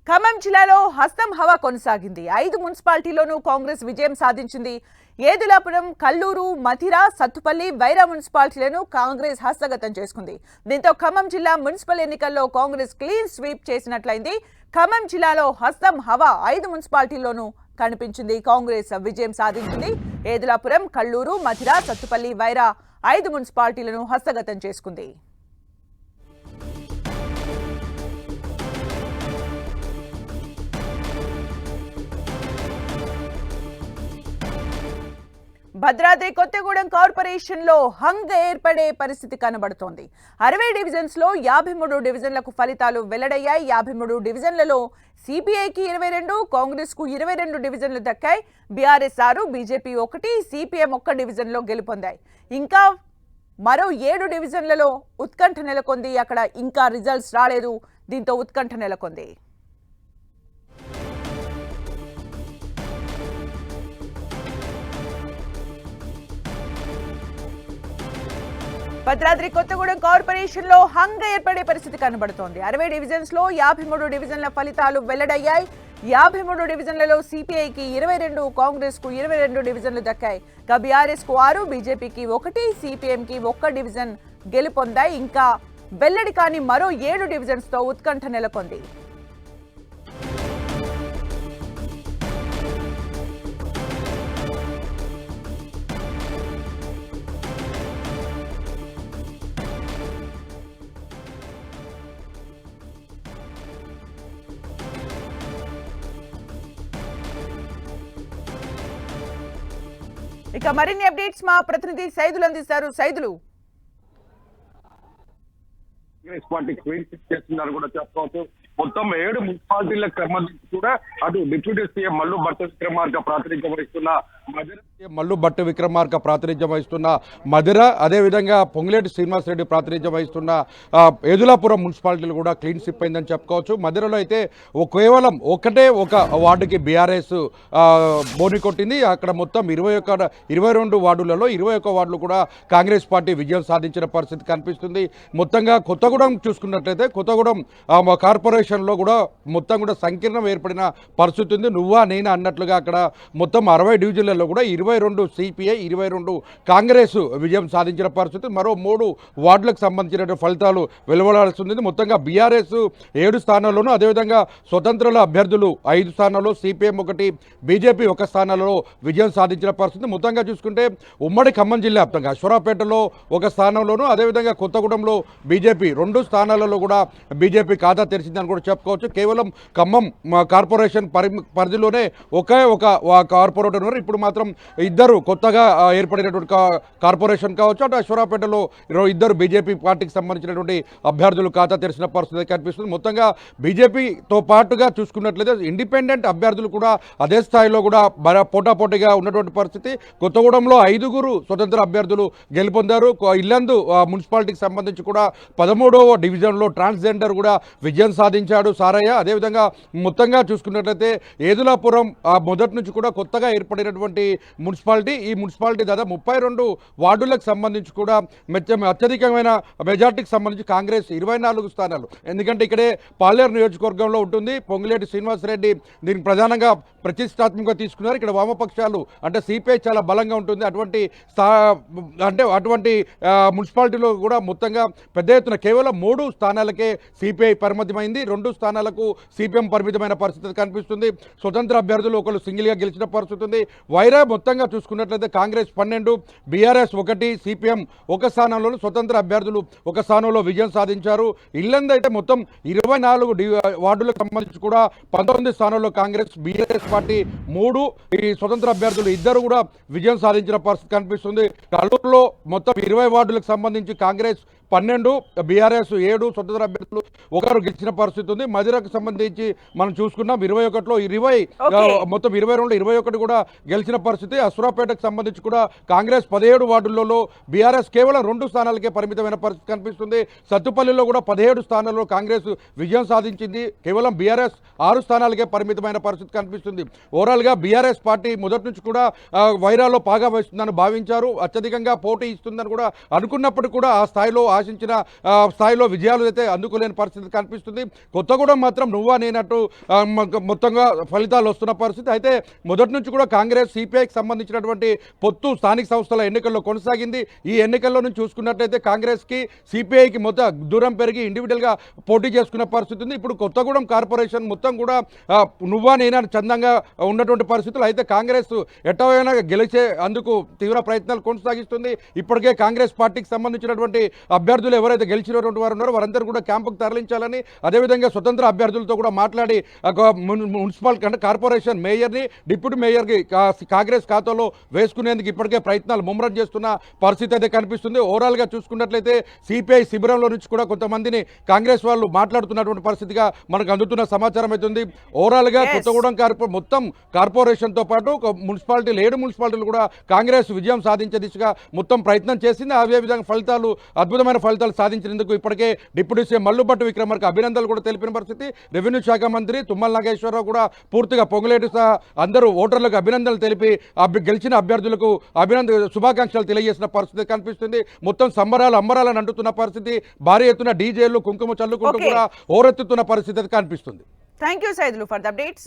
ఖమ్మం జిల్లాలో హస్తం హవా కొనసాగింది. 5 మున్సిపాలిటీలోనూ కాంగ్రెస్ విజయం సాధించింది. ఏదులాపురం, కల్లూరు, మధిర, సత్తుపల్లి, వైరా మున్సిపాలిటీలను కాంగ్రెస్ హస్తగతం చేసుకుంది. దీంతో ఖమ్మం జిల్లా మున్సిపల్ ఎన్నికల్లో కాంగ్రెస్ క్లీన్ స్వీప్ చేసినట్లయింది. ఖమ్మం జిల్లాలో హస్తం హవా 5 మున్సిపాలిటీల్లోనూ కనిపించింది. కాంగ్రెస్ విజయం సాధించింది. ఏదులాపురం, కల్లూరు, మధిర, సత్తుపల్లి, వైరా 5 మున్సిపాలిటీలను హస్తగతం చేసుకుంది. భద్రాద్రి కొత్తగూడెం కార్పొరేషన్ లో హంగ్ ఏర్పడే పరిస్థితి కనబడుతోంది. 60 డివిజన్స్ లో 53 డివిజన్లకు ఫలితాలు వెల్లడయ్యాయి. 53 డివిజన్లలో సిపిఐకి 22, కాంగ్రెస్ కు 22 డివిజన్లు దక్కాయి. బీఆర్ఎస్ 6, బీజేపీ 1, సిపిఎం 1 డివిజన్లో గెలుపొందాయి. ఇంకా మరో 7 డివిజన్లలో ఉత్కంఠ నెలకొంది. అక్కడ ఇంకా రిజల్ట్స్ రాలేదు. దీంతో ఉత్కంఠ నెలకొంది. భద్రాద్రి కొత్తగూడెం కార్పొరేషన్ లో హంగ్ ఏర్పడే పరిస్థితి కనబడుతోంది. 60 డివిజన్స్ లో 53 డివిజన్ల ఫలితాలు వెల్లడయ్యాయి. 53 డివిజన్లలో సిపిఐకి 22, కాంగ్రెస్ కు 22 డివిజన్లు దక్కాయి. బీఆర్ఎస్ కు 6, బీజేపీకి 1, సిపిఎం కి 1 డివిజన్ గెలుపొందాయి. ఇంకా వెల్లడి కాని మరో 7 డివిజన్స్ తో ఉత్కంఠ నెలకొంది. ఇక మరిన్ని అప్డేట్స్ మా ప్రతినిధి సైదులు అందిస్తారు. Saidulu, Congress party clean sweep చేస్తున్నారు కూడా చెప్పవచ్చు. మొత్తం 7 మున్సిపాలిటీలకు సంబంధించి కూడా అటు డిప్యూటీ సీఎం మల్లు భట్టి విక్రమార్క ప్రాతినిధ్యం వహిస్తున్న మధిర, అదేవిధంగా పొంగులేటి శ్రీనివాసరెడ్డి ప్రాతినిధ్యం వహిస్తున్న ఏదులాపురం మున్సిపాలిటీలు కూడా క్లీన్ స్వీప్ అయిందని చెప్పుకోవచ్చు. మధిరలో అయితే కేవలం ఒక వార్డుకి బీఆర్ఎస్ బోని కొట్టింది. అక్కడ మొత్తం 22 వార్డులలో 21 వార్డులు కూడా కాంగ్రెస్ పార్టీ విజయం సాధించిన పరిస్థితి కనిపిస్తుంది. మొత్తంగా కొత్తగూడెం చూసుకున్నట్లయితే కొత్తగూడెం కార్పొరేషన్లో కూడా మొత్తం కూడా సంకీర్ణం ఏర్పడిన పరిస్థితి ఉంది. నువ్వా నేనా అన్నట్లుగా అక్కడ మొత్తం 60 డివిజన్లలో కూడా 22 సిపిఐ, 22 కాంగ్రెస్ విజయం సాధించిన పరిస్థితి. మరో 3 వార్డులకు సంబంధించిన ఫలితాలు వెలువడాల్సింది. మొత్తంగా బీఆర్ఎస్ 7 స్థానాల్లోనూ, అదేవిధంగా స్వతంత్రుల అభ్యర్థులు 5 స్థానాల్లో, సిపిఎం 1, బీజేపీ 1 స్థానాల్లో విజయం సాధించిన పరిస్థితి. మొత్తంగా చూసుకుంటే ఉమ్మడి ఖమ్మం జిల్లా వ్యాప్తంగా అశ్వరాపేటలో 1 స్థానంలోనూ, అదేవిధంగా కొత్తగూడెంలో బీజేపీ 2 స్థానాలలో కూడా బీజేపీ ఖాతా తెరిచిందని కూడా చెప్పుకోవచ్చు. కేవలం ఖమ్మం కార్పొరేషన్ పరిధిలోనే ఒకే ఒక కార్పొరేటర్ ఉన్నారు. ఇప్పుడు మాత్రం 2 కొత్తగా ఏర్పడినటువంటి కార్పొరేషన్ కావచ్చు, అటు అశ్వరాపేటలో 2 బీజేపీ పార్టీకి సంబంధించినటువంటి అభ్యర్థులు ఖాతా తెరిచిన పరిస్థితి కనిపిస్తుంది. మొత్తంగా బీజేపీతో పాటుగా చూసుకున్నట్లయితే ఇండిపెండెంట్ అభ్యర్థులు కూడా అదే స్థాయిలో కూడా పోటాపోటీగా ఉన్నటువంటి పరిస్థితి. కొత్తగూడెంలో 5 స్వతంత్ర అభ్యర్థులు గెలుపొందారు. ఇల్లందు మున్సిపాలిటీకి సంబంధించి కూడా 13వ డివిజన్లో ట్రాన్స్జెండర్ కూడా విజయం సాధించాడు సారయ్య. అదేవిధంగా మొత్తంగా చూసుకున్నట్లయితే ఏదులాపురం మొదటి నుంచి కూడా కొత్తగా ఏర్పడినటువంటి మున్సిపాలిటీ. ఈ మున్సిపాలిటీ దాదాపు 32 వార్డులకు సంబంధించి కూడా అత్యధికమైన మెజార్టీకి సంబంధించి కాంగ్రెస్ 24 స్థానాలు. ఎందుకంటే ఇక్కడే పాలేరు నియోజకవర్గంలో ఉంటుంది. పొంగులేటి శ్రీనివాసరెడ్డి దీనికి ప్రధానంగా ప్రతిష్టాత్మకంగా తీసుకున్నారు. ఇక్కడ వామపక్షాలు అంటే సిపిఐ చాలా బలంగా ఉంటుంది. అటువంటి మున్సిపాలిటీలో కూడా మొత్తంగా పెద్ద ఎత్తున కేవలం 3 స్థానాలకే సిపిఐ పరిమితమైంది. 2 స్థానాలకు సిపిఎం పరిమితమైన పరిస్థితి కనిపిస్తుంది. స్వతంత్ర అభ్యర్థులు ఒకరు సింగిల్గా గెలిచిన పరిస్థితి ఉంది. వైరా మొత్తంగా చూసుకున్నట్లయితే కాంగ్రెస్ 12, బీఆర్ఎస్ 1, సిపిఎం 1 స్థానంలో, స్వతంత్ర అభ్యర్థులు 1 స్థానంలో విజయం సాధించారు. ఇల్లందు అయితే మొత్తం 24 వార్డులకు సంబంధించి కూడా 19 స్థానాల్లో కాంగ్రెస్, బీఆర్ఎస్ పార్టీ 3, ఈ స్వతంత్ర అభ్యర్థులు 2 కూడా విజయం సాధించిన పరిస్థితి కనిపిస్తుంది. కల్లూరులో మొత్తం 20 వార్డులకు సంబంధించి కాంగ్రెస్ 12, బీఆర్ఎస్ 7, స్వతంత్ర అభ్యర్థులు 1 గెలిచిన పరిస్థితి ఉంది. మధిరకు సంబంధించి మనం చూసుకున్నాం 21లో 20, మొత్తం 22, 21 కూడా గెలిచిన పరిస్థితి. అశ్వరాపేటకు సంబంధించి కూడా కాంగ్రెస్ 17 వార్డులలో, బీఆర్ఎస్ కేవలం 2 స్థానాలకే పరిమితమైన పరిస్థితి కనిపిస్తుంది. సత్తుపల్లిలో కూడా 17 స్థానాల్లో కాంగ్రెస్ విజయం సాధించింది. కేవలం బీఆర్ఎస్ 6 స్థానాలకే పరిమితమైన పరిస్థితి కనిపిస్తుంది. ఓవరాల్గా బీఆర్ఎస్ పార్టీ మొదటి నుంచి కూడా వైరాలో పాగా వహిస్తుందని భావించారు. అత్యధికంగా పోటీ ఇస్తుందని కూడా అనుకున్నప్పటికీ కూడా ఆ స్థాయిలో ఆశించిన స్థాయిలో విజయాలు అయితే అందుకోలేని పరిస్థితి కనిపిస్తుంది. కొత్తగూడెం మాత్రం నువ్వా నేనట్టు మొత్తంగా ఫలితాలు వస్తున్న పరిస్థితి. అయితే మొదటి నుంచి కూడా కాంగ్రెస్ సిపిఐకి సంబంధించినటువంటి పొత్తు స్థానిక సంస్థల ఎన్నికల్లో కొనసాగింది. ఈ ఎన్నికల్లో నుంచి చూసుకున్నట్లయితే కాంగ్రెస్కి సిపిఐకి మొత్తం దూరం పెరిగి ఇండివిజువల్గా పోటీ చేసుకున్న పరిస్థితి ఉంది. ఇప్పుడు కొత్తగూడెం కార్పొరేషన్ మొత్తం కూడా నువ్వా నేనా చందంగా ఉన్నటువంటి పరిస్థితులు. అయితే కాంగ్రెస్ ఎట్టవైనా గెలిచే అందుకు తీవ్ర ప్రయత్నాలు కొనసాగిస్తుంది. ఇప్పటికే కాంగ్రెస్ పార్టీకి సంబంధించినటువంటి అభ్యర్థులు ఎవరైతే గెలిచినటువంటి వారు ఉన్నారో వారందరూ కూడా క్యాంపుకు తరలించాలని, అదేవిధంగా స్వతంత్ర అభ్యర్థులతో కూడా మాట్లాడి మున్సిపల్ కార్పొరేషన్ మేయర్ని డిప్యూటీ మేయర్కి కాంగ్రెస్ ఖాతాలో వేసుకునేందుకు ఇప్పటికే ప్రయత్నాలు ముమ్మరం చేస్తున్న పరిస్థితి అయితే కనిపిస్తుంది. ఓవరాల్గా చూసుకున్నట్లయితే సిపిఐ శిబిరంలో నుంచి కూడా కొంతమందిని కాంగ్రెస్ వాళ్ళు మాట్లాడుతున్నటువంటి పరిస్థితిగా మనకు అందుతున్న సమాచారం అయితే ఉంది. ఓవరాల్గా కొత్తగూడెం మొత్తం కార్పొరేషన్తో పాటు మున్సిపాలిటీలు 7 మున్సిపాలిటీలు కూడా కాంగ్రెస్ విజయం సాధించే దిశగా మొత్తం ప్రయత్నం చేసింది. అదే విధంగా ఫలితాలు అద్భుతమైన ఫలితాలు సాధించినందుకు ఇప్పటికే డిప్యూటీ సీఎం మల్లుభట్టి విక్రమార్క అభినందనలు కూడా తెలిపిన పరిస్థితి. రెవెన్యూ శాఖ మంత్రి తుమ్మల నాగేశ్వరరావు కూడా పూర్తిగా పొంగులేటి అందరూ ఓటర్లకు అభినందనలు తెలిపి గెలిచిన అభ్యర్థులకు శుభాకాంక్షలు తెలియజేసిన పరిస్థితి కనిపిస్తుంది. మొత్తం సంబరాలు అంబరాలను అంటుతున్న పరిస్థితి, భారీ ఎత్తున డీజేలు కుంకుమ చల్లుకుంటూ కూడా ఓరెత్తుతున్న పరిస్థితి కనిపిస్తుంది. Thank you Saidulu for the updates.